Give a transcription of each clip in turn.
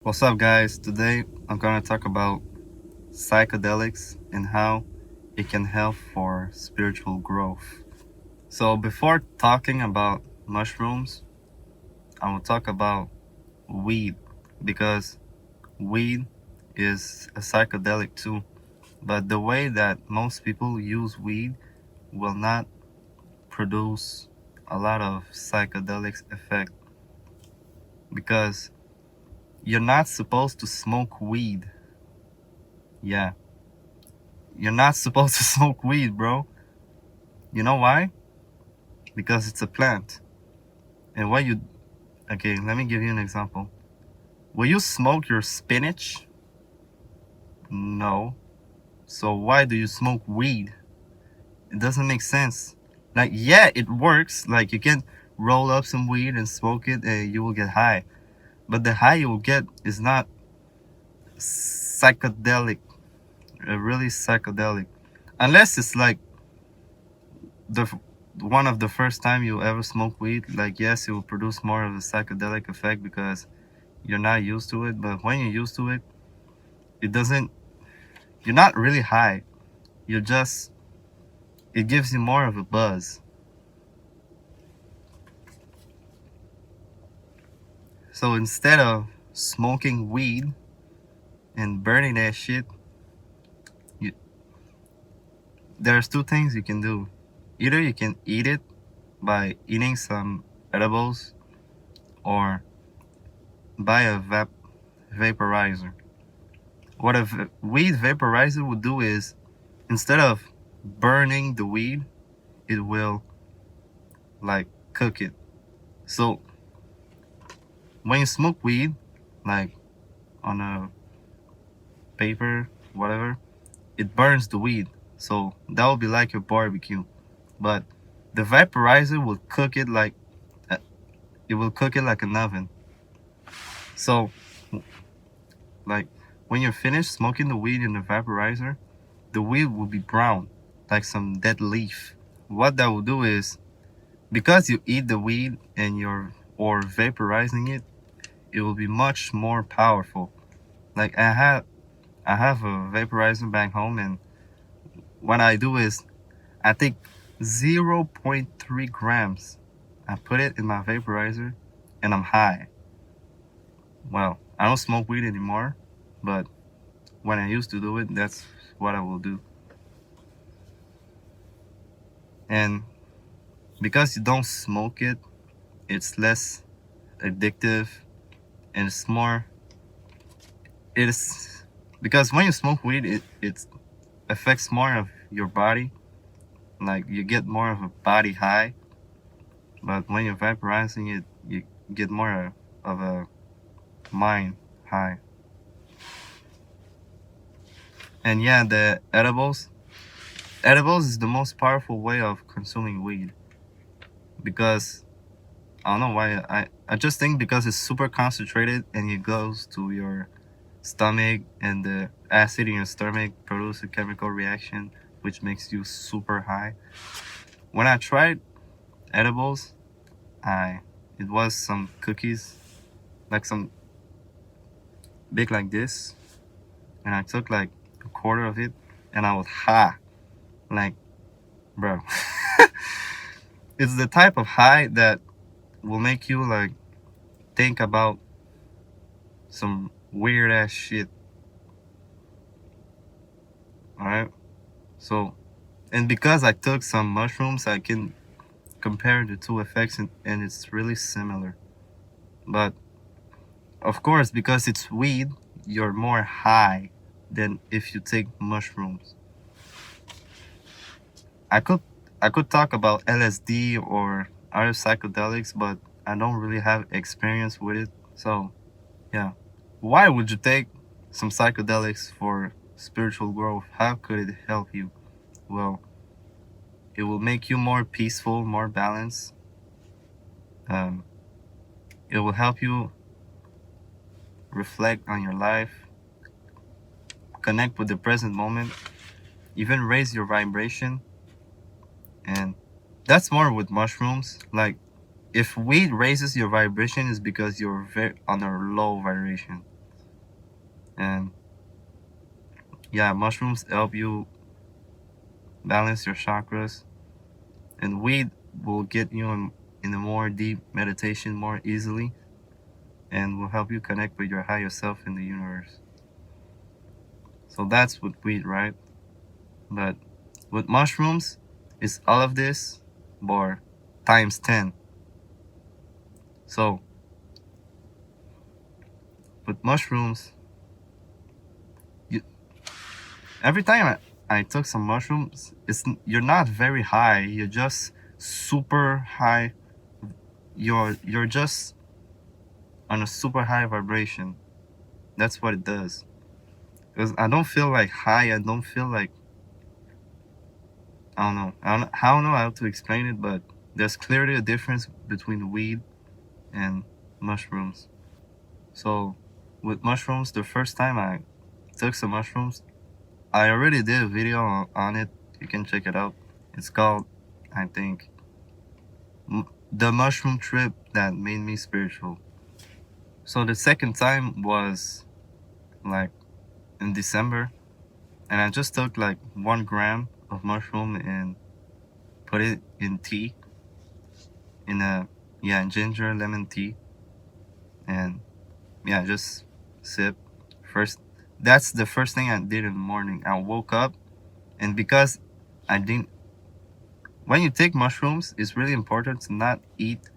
What's up, guys? Today I'm gonna talk about psychedelics and how it can help for spiritual growth. So, before talking about mushrooms, I will talk about weed because weed is a psychedelic too. But the way that most people use weed will not produce a lot of psychedelics effect because you're not supposed to smoke weed. Yeah, you're not supposed to smoke weed, bro. You know why? Because it's a plant. And what you okay, let me give you an example. Will you smoke your spinach? No. So why do you smoke weed? It doesn't make sense. Like, yeah, it works. Like, you can roll up some weed and smoke it and you will get high. But the high you will get is not psychedelic, really psychedelic. Unless it's like the one of the first time you ever smoke weed, like yes, it will produce more of a psychedelic effect because you're not used to it. But when you're used to it, it doesn't. You're not really high. You're just. It gives you more of a buzz. So instead of smoking weed and burning that shit, you, there's two things you can do. Either you can eat it by eating some edibles, or buy a vaporizer. What a weed vaporizer would do is, instead of burning the weed, it will like cook it. So when you smoke weed, like on a paper, whatever, it burns the weed. So that will be like your barbecue. But the vaporizer will cook it like uh, it will cook it like an oven. So like when you're finished smoking the weed in the vaporizer, the weed will be brown, like some dead leaf. What that will do is, because you eat the weed and you're or vaporizing it, it will be much more powerful. Like I have a vaporizer back home, and what I do is I take 0.3 grams. I put it in my vaporizer, and I'm high. Well, I don't smoke weed anymore, but when I used to do it, that's what I will do. And because you don't smoke it, it's less addictive, and it's more. It's because when you smoke weed, it affects more of your body. Like you get more of a body high, but when you're vaporizing it, you get more of a mind high. And yeah, the edibles is the most powerful way of consuming weed because I don't know why. I just think because it's super concentrated and it goes to your stomach, and the acid in your stomach produces a chemical reaction which makes you super high. When I tried edibles, I it was some cookies, like some big like this, and I took like a quarter of it, and I was high. Like, bro, it's the type of high that will make you like think about some weird ass shit. All right. So, and because I took some mushrooms, I can compare the two effects, and it's really similar. But of course, because it's weed, you're more high than if you take mushrooms. I could I could talk about LSD or other psychedelics, but I don't really have experience with it. So yeah, why would you take some psychedelics for spiritual growth? How could it help you? Well, it will make you more peaceful, more balanced. Um, it will help you reflect on your life, connect with the present moment, even raise your vibration. And that's more with mushrooms. Like, if weed raises your vibration, is because you're very on a low vibration. And yeah, mushrooms help you balance your chakras, and weed will get you in a more deep meditation more easily, and will help you connect with your higher self in the universe. So that's with weed, right? But with mushrooms, it's all of this, but times 10. So with mushrooms, you, every time I took some mushrooms, you're not very high. You're just super high. You're just on a super high vibration. That's what it does. Because I don't feel like high. I don't feel like, I don't know. I don't know how to explain it, but there's clearly a difference between weed and mushrooms. So with mushrooms, the first time I took some mushrooms, I already did a video on it. You can check it out. It's called, I think, The Mushroom Trip That Made Me Spiritual. So the second time was like in December, and I just took like 1 gram of mushroom and put it in tea, in a, yeah, ginger lemon tea, and yeah, just sip. First, that's the first thing I did in the morning. I woke up, and because I didn't, when you take mushrooms, it's really important to not eat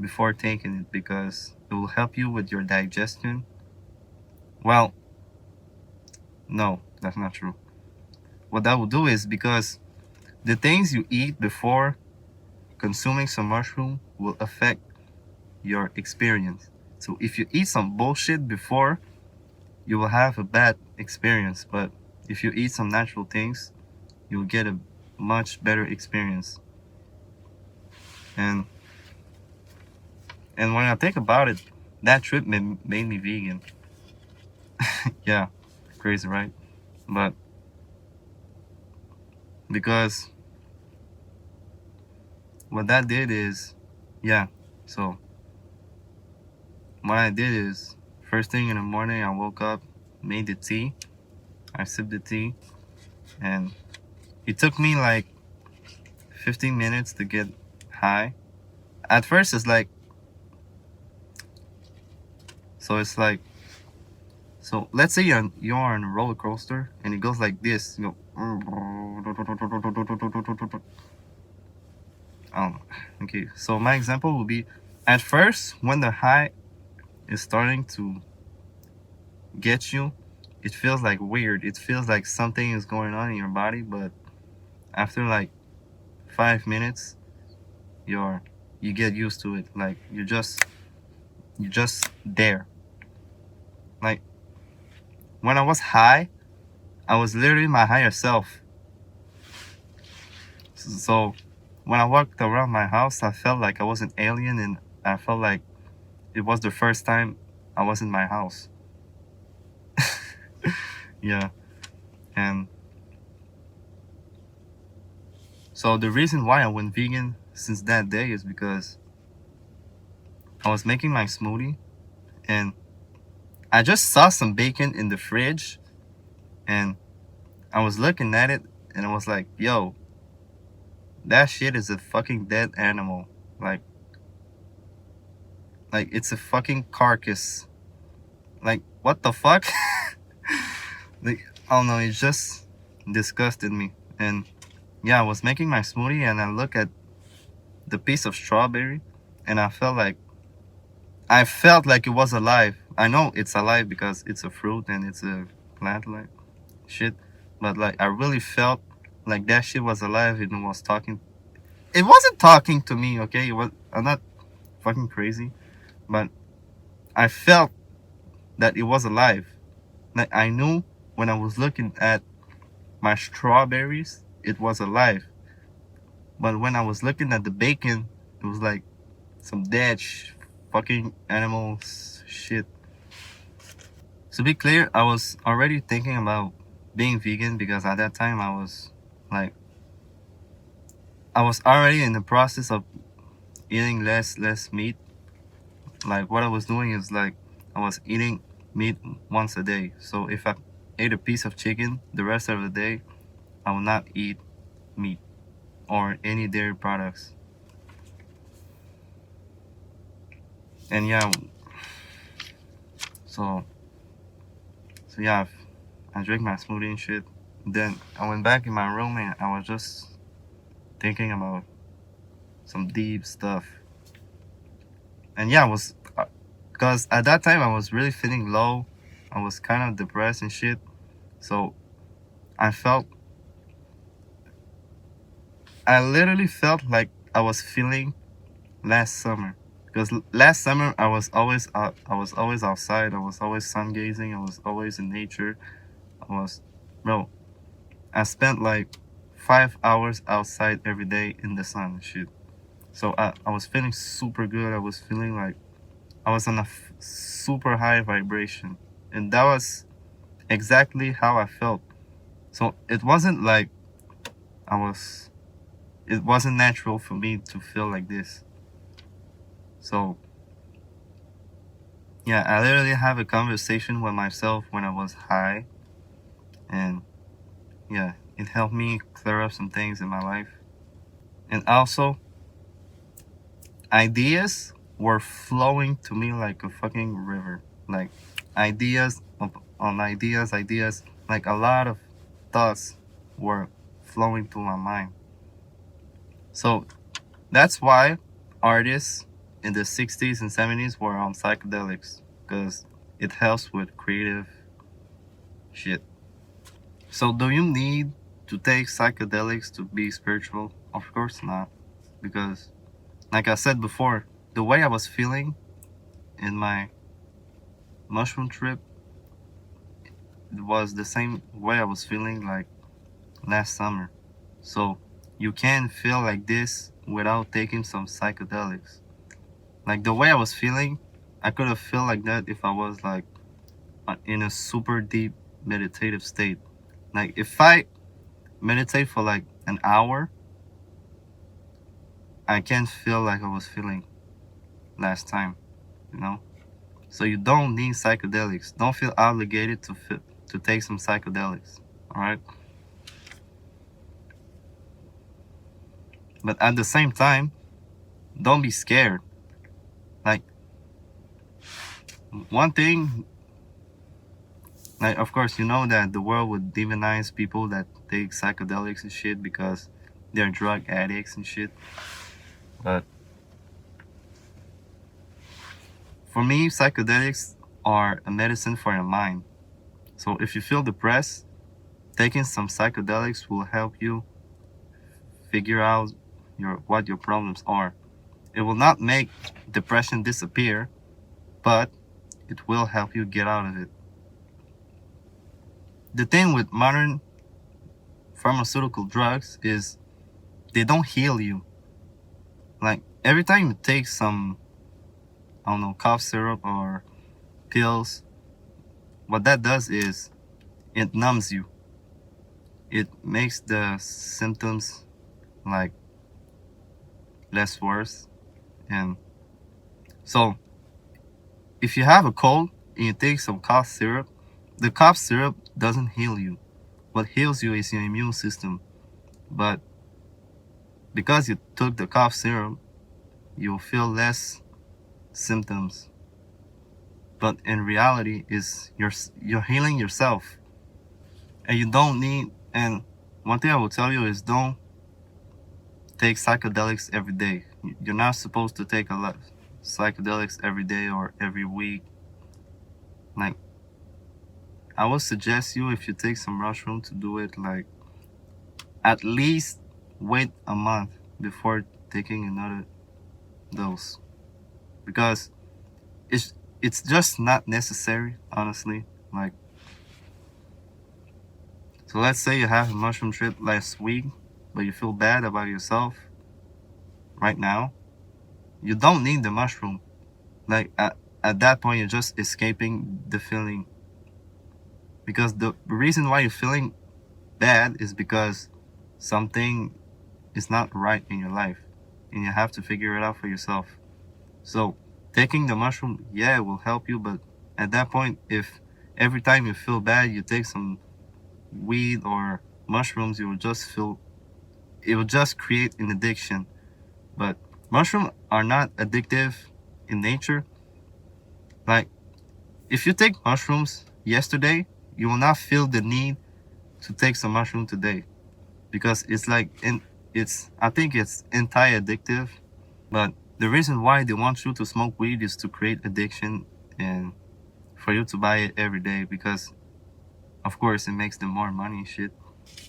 before taking it because it will help you with your digestion. Well, no, that's not true. What that will do is because the things you eat before consuming some mushroom will affect your experience. So if you eat some bullshit before, you will have a bad experience. But if you eat some natural things, you'll get a much better experience. And when I think about it, that trip made me vegan. Yeah, crazy, right? But because what that did is, yeah, so what I did is, first thing in the morning, I woke up, made the tea, I sipped the tea, and it took me like 15 minutes to get high. At first, it's like, so it's like, so let's say you're on a roller coaster and it goes like this, you go, okay. So my example will be, at first, when the high is starting to get you, it feels like weird. It feels like something is going on in your body, but after like 5 minutes, you get used to it. Like you're just there. Like when I was high, I was literally my higher self. So when I walked around my house, I felt like I was an alien, and I felt like it was the first time I was in my house. Yeah, and so the reason why I went vegan since that day is because I was making my smoothie, and I just saw some bacon in the fridge, and I was looking at it, and I was like, yo, that shit is a fucking dead animal. Like, it's a fucking carcass. Like, what the fuck? Like, I don't know, it just disgusted me. And yeah, I was making my smoothie, and I look at the piece of strawberry, and I felt like it was alive. I know it's alive because it's a fruit and it's a plant, like shit. But like, I really felt like that shit was alive and it was talking. It wasn't talking to me, okay? It was. I'm not fucking crazy, but I felt that it was alive. Like, I knew when I was looking at my strawberries, it was alive. But when I was looking at the bacon, it was like some dead fucking animals shit. To be clear, I was already thinking about being vegan because at that time like I was already in the process of eating less meat. Like what I was doing is like I was eating meat once a day. So if I ate a piece of chicken, the rest of the day I will not eat meat or any dairy products. And yeah, so yeah, I drank my smoothie and shit. Then I went back in my room and I was just thinking about some deep stuff. And yeah, I was because at that time I was really feeling low. I was kind of depressed and shit. So I felt, I literally felt like I was feeling last summer. Because last summer I was always out, I was always outside. I was always sun gazing. I was always in nature. I was, bro. I spent like 5 hours outside every day in the sun and shit. So I was feeling super good. I was feeling like I was on a super high vibration. And that was exactly how I felt. So it wasn't like I was, it wasn't natural for me to feel like this. So yeah, I literally have a conversation with myself when I was high. And yeah, it helped me clear up some things in my life. And also, ideas were flowing to me like a fucking river. Like ideas on ideas, like a lot of thoughts were flowing through my mind. So that's why artists in the 60s and 70s were on psychedelics, because it helps with creative shit. So do you need to take psychedelics to be spiritual? Of course not, because like I said before, the way I was feeling in my mushroom trip, it was the same way I was feeling like last summer. So you can feel like this without taking some psychedelics. Like the way I was feeling, I could have felt like that if I was like in a super deep meditative state. Like if I meditate for like an hour, I can't feel like I was feeling last time, you know? So you don't need psychedelics. Don't feel obligated to take some psychedelics, all right? But at the same time, don't be scared. Like one thing, like of course you know that the world would demonize people that take psychedelics and shit because they're drug addicts and shit. But for me, psychedelics are a medicine for your mind. So if you feel depressed, taking some psychedelics will help you figure out what your problems are. It will not make depression disappear, but it will help you get out of it. The thing with modern pharmaceutical drugs is they don't heal you. Like every time you take some, I don't know, cough syrup or pills, what that does is it numbs you. It makes the symptoms like less worse. And so if you have a cold and you take some cough syrup, the cough syrup doesn't heal you. What heals you is your immune system. But because you took the cough syrup, you'll feel less symptoms. But in reality, is you're healing yourself, and you don't need. And one thing I will tell you is don't take psychedelics every day. You're not supposed to take a lot psychedelics every day or every week. Like I would suggest you, if you take some mushroom, to do it like at least wait a month before taking another dose, because it's just not necessary, honestly. Like, so let's say you have a mushroom trip last week, but you feel bad about yourself right now. You don't need the mushroom. Like at that point, you're just escaping the feeling, because the reason why you're feeling bad is because something is not right in your life, and you have to figure it out for yourself. So taking the mushroom, yeah, it will help you, but At that point, if every time you feel bad, you take some weed or mushrooms, you will just feel, it will just create an addiction. But mushrooms are not addictive in nature. Like, if you take mushrooms yesterday, you will not feel the need to take some mushroom today, because it's like it's, I think it's anti-addictive. But the reason why they want you to smoke weed is to create addiction and for you to buy it every day, because of course it makes them more money and shit.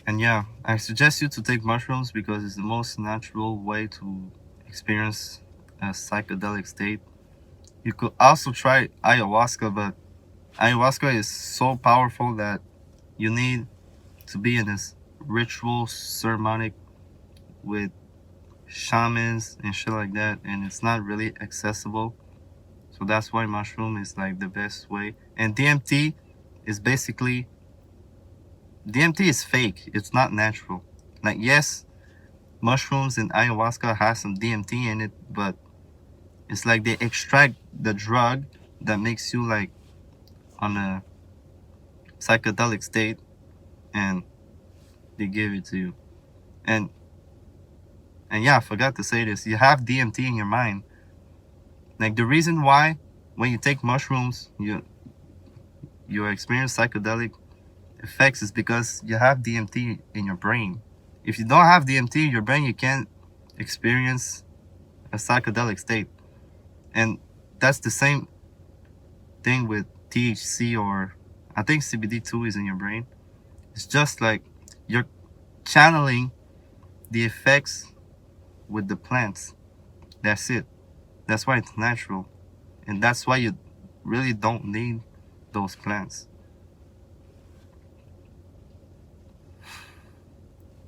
And yeah, I suggest you to take mushrooms because it's the most natural way to experience a psychedelic state. You could also try ayahuasca, but ayahuasca is so powerful that you need to be in this ritual ceremonic with shamans and shit like that, and it's not really accessible. So that's why mushroom is like the best way. And is basically DMT is fake. It's not natural. Like, yes, mushrooms and ayahuasca has some DMT in it, but it's like they extract the drug that makes you like on a psychedelic state, and they give it to you. And yeah, I forgot to say this. You have DMT in your mind. Like, the reason why when you take mushrooms, you experience psychedelic effects is because you have DMT in your brain. If you don't have DMT in your brain, you can't experience a psychedelic state. And that's the same thing with THC, or I think CBD2 is in your brain. It's just like you're channeling the effects with the plants. That's it. That's why it's natural. And that's why you really don't need those plants.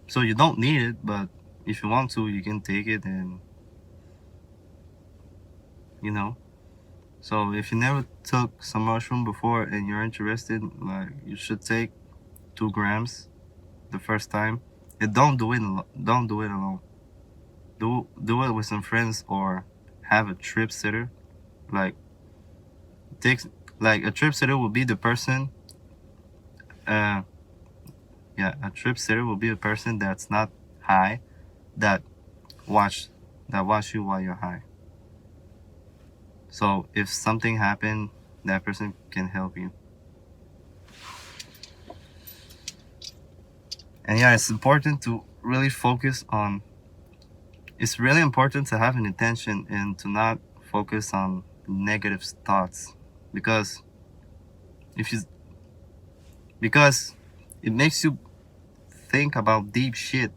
So you don't need it, but if you want to, you can take it, and you know. So if you never took some mushroom before and you're interested, like, you should take 2 grams the first time. And don't do it don't do it alone. Do it with some friends, or have a trip sitter. Like, takes like a trip sitter will be the person. Uh, yeah, a trip sitter will be a person that's not high, that watch watch you while you're high. So if something happened, that person can help you. And yeah, it's important to really focus on. It's really important to have an intention and to not focus on negative thoughts, because if you because it makes you think about deep shit.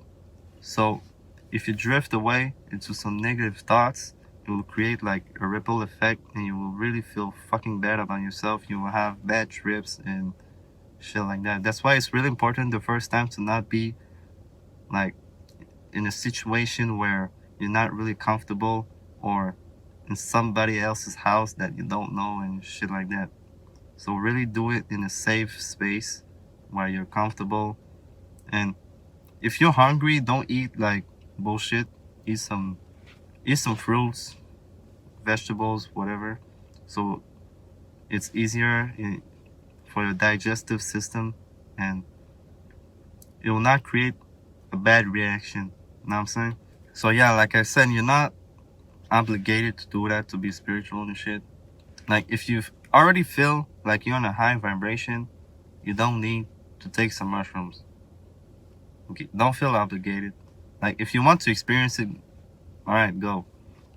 So if you drift away into some negative thoughts, it will create like a ripple effect, and you will really feel fucking bad about yourself. You will have bad trips and shit like that. That's why it's really important the first time to not be like in a situation where you're not really comfortable, or in somebody else's house that you don't know and shit like that. So really do it in a safe space where you're comfortable. And if you're hungry, don't eat like bullshit. Eat some fruits, vegetables, whatever. So it's easier for your digestive system, and it will not create a bad reaction. You know what I'm saying? So yeah, like I said, you're not obligated to do that to be spiritual and shit. Like, if you already feel like you're on a high vibration, you don't need to take some mushrooms. Okay, don't feel obligated. Like, if you want to experience it, all right, go.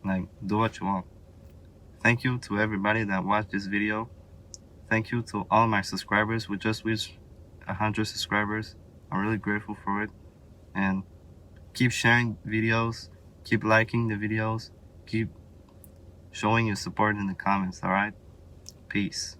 Like, do what you want. Thank you to everybody that watched this video. Thank you to all my subscribers. We just reached 100 subscribers. I'm really grateful for it. And keep sharing videos, keep liking the videos, keep showing your support in the comments, all right? Peace.